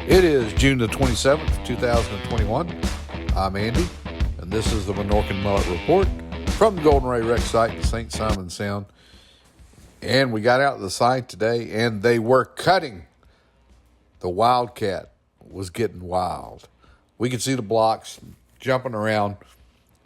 It is June the 27th, 2021. I'm Andy, and this is the Minorcan Mullet Report from the Golden Ray Wreck site in St. Simons Sound. And we got out to the site today, and they were cutting. The WILDCAT was getting wild. We could see the blocks jumping around.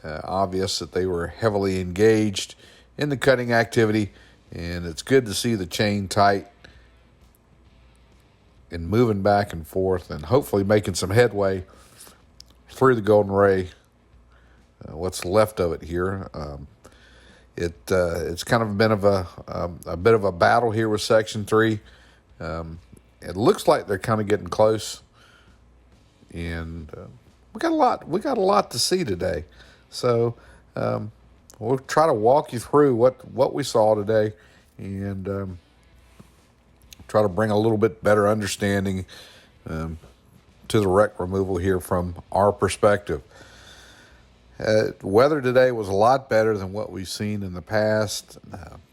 Obvious that they were heavily engaged in the cutting activity, and it's good to see the chain tight and moving back and forth and hopefully making some headway through the Golden Ray, what's left of it here. It's kind of been a bit of a battle here with Section 3. It looks like they're kind of getting close, and we got a lot to see today. So we'll try to walk you through what we saw today, and try to bring a little bit better understanding to the wreck removal here from our perspective. Weather today was a lot better than what we've seen in the past.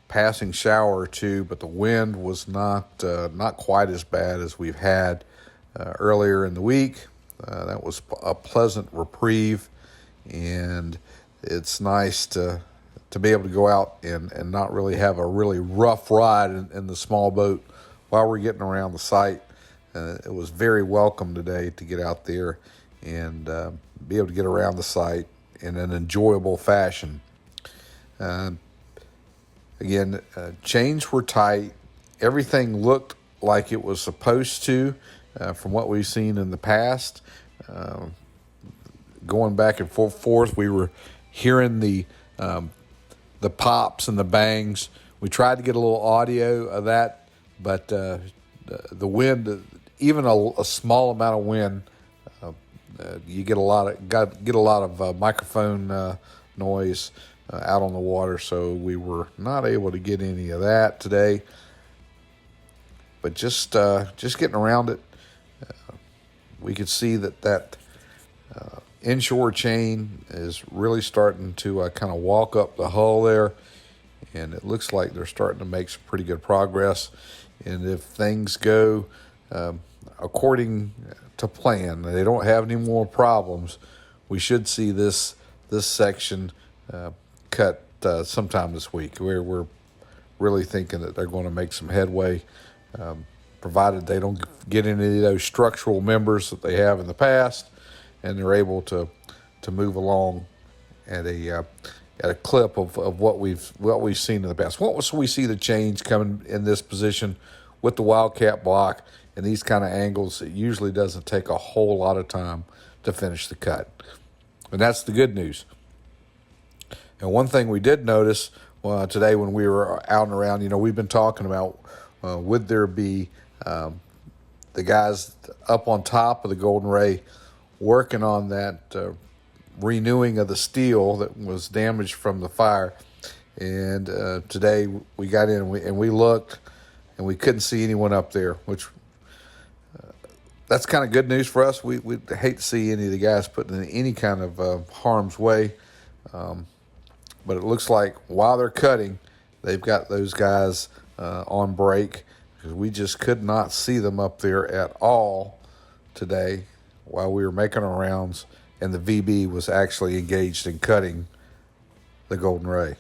Passing shower or two, but the wind was not quite as bad as we've had earlier in the week. That was a pleasant reprieve, and it's nice to be able to go out and not really have a really rough ride in the small boat while we're getting around the site. It was very welcome today to get out there and be able to get around the site in an enjoyable fashion. Again, chains were tight. Everything looked like it was supposed to from what we've seen in the past. Going back and forth, we were hearing the pops and the bangs. We tried to get a little audio of that, but the wind, even a small amount of wind, you get a lot of microphone noise out on the water. So we were not able to get any of that today. But just getting around it, we could see that inshore chain is really starting to kind of walk up the hull there, and it looks like they're starting to make some pretty good progress. And if things go according to plan, they don't have any more problems, we should see this section cut sometime this week. We're really thinking that they're going to make some headway, provided they don't get any of those structural members that they have in the past, and they're able to move along at a clip of what we've seen in the past. Once we see the change coming in this position with the WILDCAT block and these kind of angles, it usually doesn't take a whole lot of time to finish the cut. And that's the good news. And one thing we did notice today when we were out and around, we've been talking about would there be the guys up on top of the Golden Ray working on that renewing of the steel that was damaged from the fire. And today we got in and we looked, and we couldn't see anyone up there, which that's kind of good news for us. We hate to see any of the guys put in any kind of harm's way. But it looks like while they're cutting, they've got those guys on break, because we just could not see them up there at all today while we were making our rounds, and the VB was actually engaged in cutting the Golden Ray.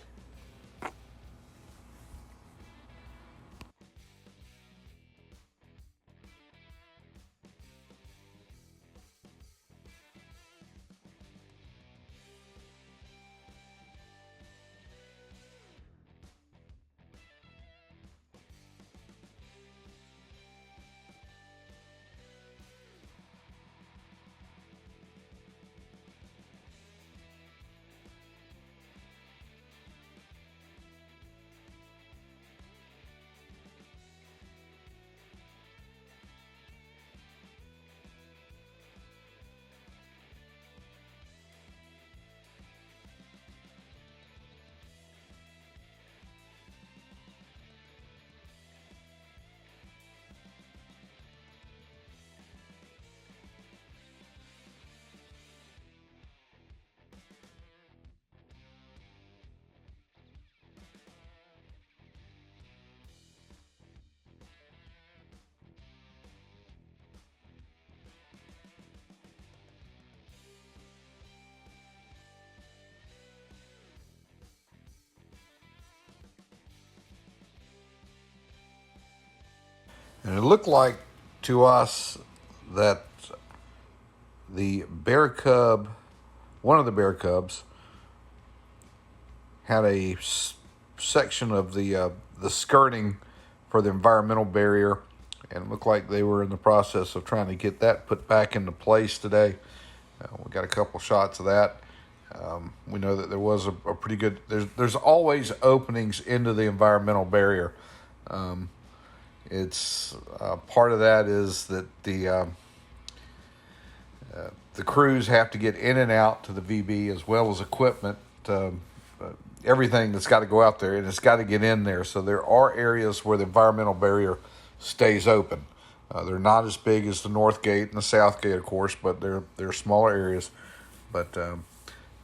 And it looked like to us that the bear cub, one of the bear cubs, had a section of the skirting for the environmental barrier, and it looked like they were in the process of trying to get that put back into place today. We got a couple shots of that. We know that there was a pretty good. There's always openings into the environmental barrier. It's part of that is that the crews have to get in and out to the VB as well as equipment. Everything that's got to go out there, and it's got to get in there. So there are areas where the environmental barrier stays open. They're not as big as the North Gate and the South Gate, of course, but they're smaller areas. But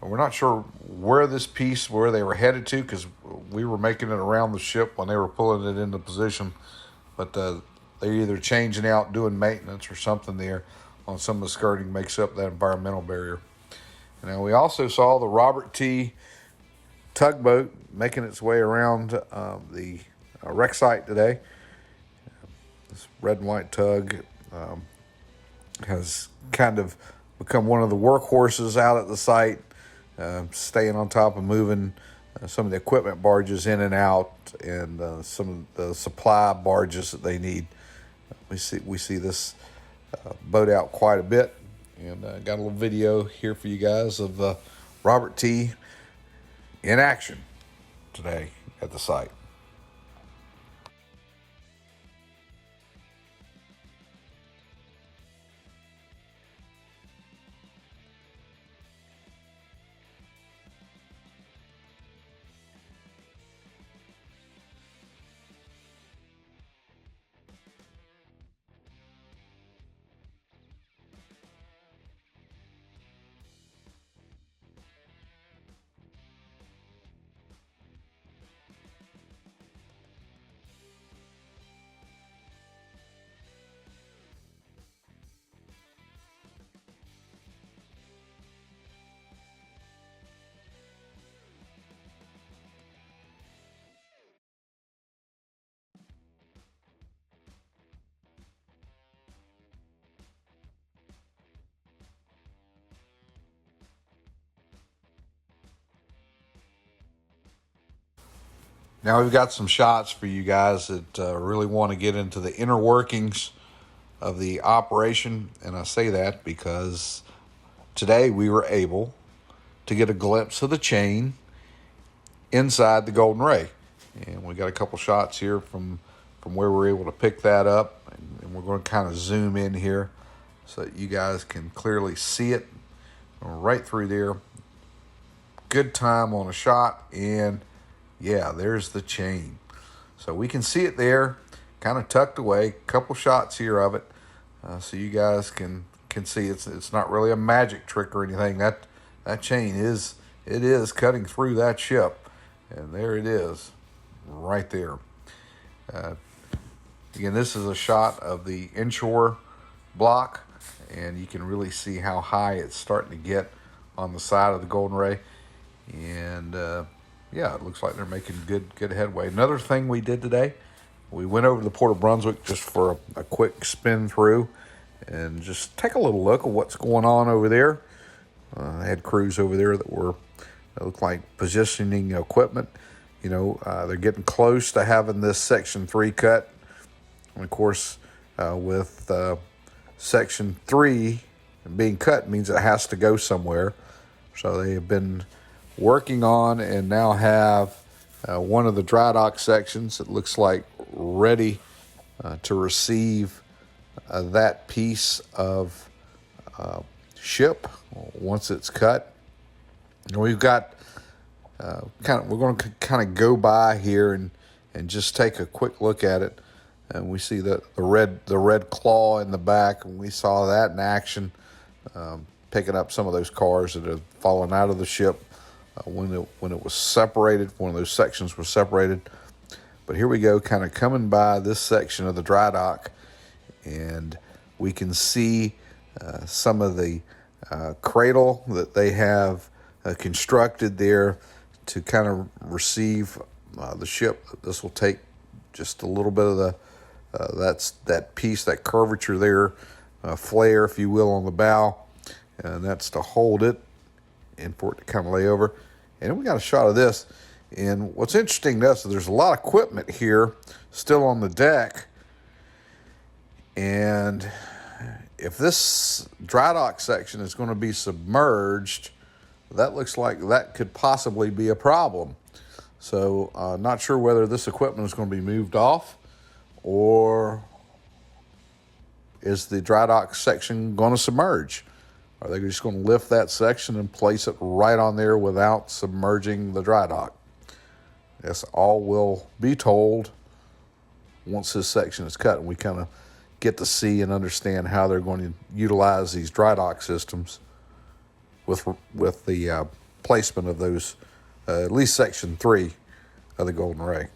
we're not sure where they were headed to, because we were making it around the ship when they were pulling it into position. But they're either changing out, doing maintenance or something there on some of the skirting makes up that environmental barrier. Now, we also saw the Robert T. Tugboat making its way around the wreck site today. This red and white tug has kind of become one of the workhorses out at the site, staying on top of moving some of the equipment barges in and out, and some of the supply barges that they need. We see this boat out quite a bit, and got a little video here for you guys of Robert T. in action today at the site. Now we've got some shots for you guys that really want to get into the inner workings of the operation. And I say that because today we were able to get a glimpse of the chain inside the Golden Ray. And we got a couple shots here from where we're able to pick that up. And we're going to kind of zoom in here so that you guys can clearly see it right through there. Good time on a shot, and yeah, there's the chain. So we can see it there, kind of tucked away. Couple shots here of it, so you guys can see it's not really a magic trick or anything. That chain is cutting through that ship, and there it is, right there. Again, this is a shot of the inshore block, and you can really see how high it's starting to get on the side of the Golden Ray, and yeah, it looks like they're making good headway. Another thing we did today, we went over to the Port of Brunswick just for a quick spin through and just take a little look at what's going on over there. I had crews over there that looked like positioning equipment. You know, they're getting close to having this Section 3 cut. And of course, with Section 3 being cut means it has to go somewhere. So they have been working on and now have one of the dry dock sections that looks like ready to receive that piece of ship once it's cut. And we've got we're going to kind of go by here and just take a quick look at it. And we see the red claw in the back, and we saw that in action, picking up some of those cars that have fallen out of the ship when it was separated. One of those sections was separated. But here we go, kind of coming by this section of the dry dock, and we can see some of the cradle that they have constructed there to kind of receive the ship. This will take just a little bit of That's that piece, that curvature there, flare, if you will, on the bow. And that's to hold it and for it to kind of lay over. And then we got a shot of this. And what's interesting to us is there's a lot of equipment here still on the deck. And if this dry dock section is going to be submerged, that looks like that could possibly be a problem. So not sure whether this equipment is going to be moved off, or is the dry dock section going to submerge? Are they just going to lift that section and place it right on there without submerging the dry dock? That's all we'll be told once this section is cut and we kind of get to see and understand how they're going to utilize these dry dock systems with the placement of those, at least section 3 of the Golden Ray.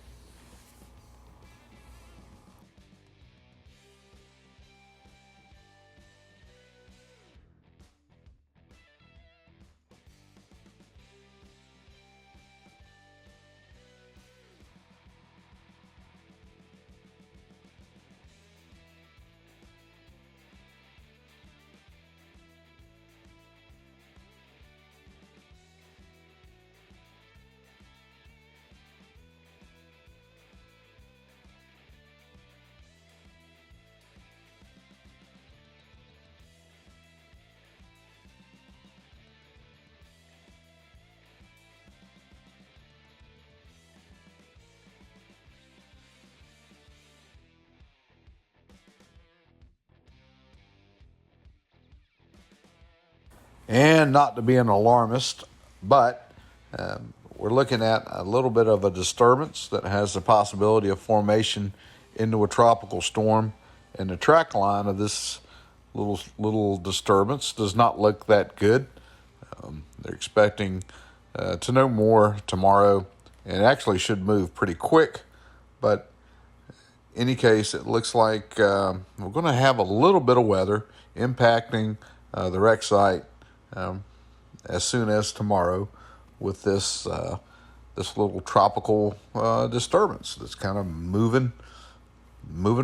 And not to be an alarmist, but we're looking at a little bit of a disturbance that has the possibility of formation into a tropical storm. And the track line of this little disturbance does not look that good. They're expecting to know more tomorrow, and it actually should move pretty quick. But in any case, it looks like we're going to have a little bit of weather impacting the wreck site as soon as tomorrow with this little tropical disturbance that's kind of moving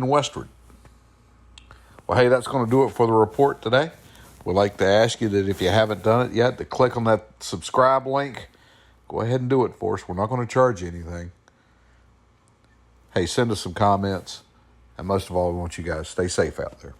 westward. Well, hey, that's going to do it for the report today. We'd like to ask you that if you haven't done it yet, to click on that subscribe link. Go ahead and do it for us. We're not going to charge you anything. Hey, send us some comments. And most of all, we want you guys to stay safe out there.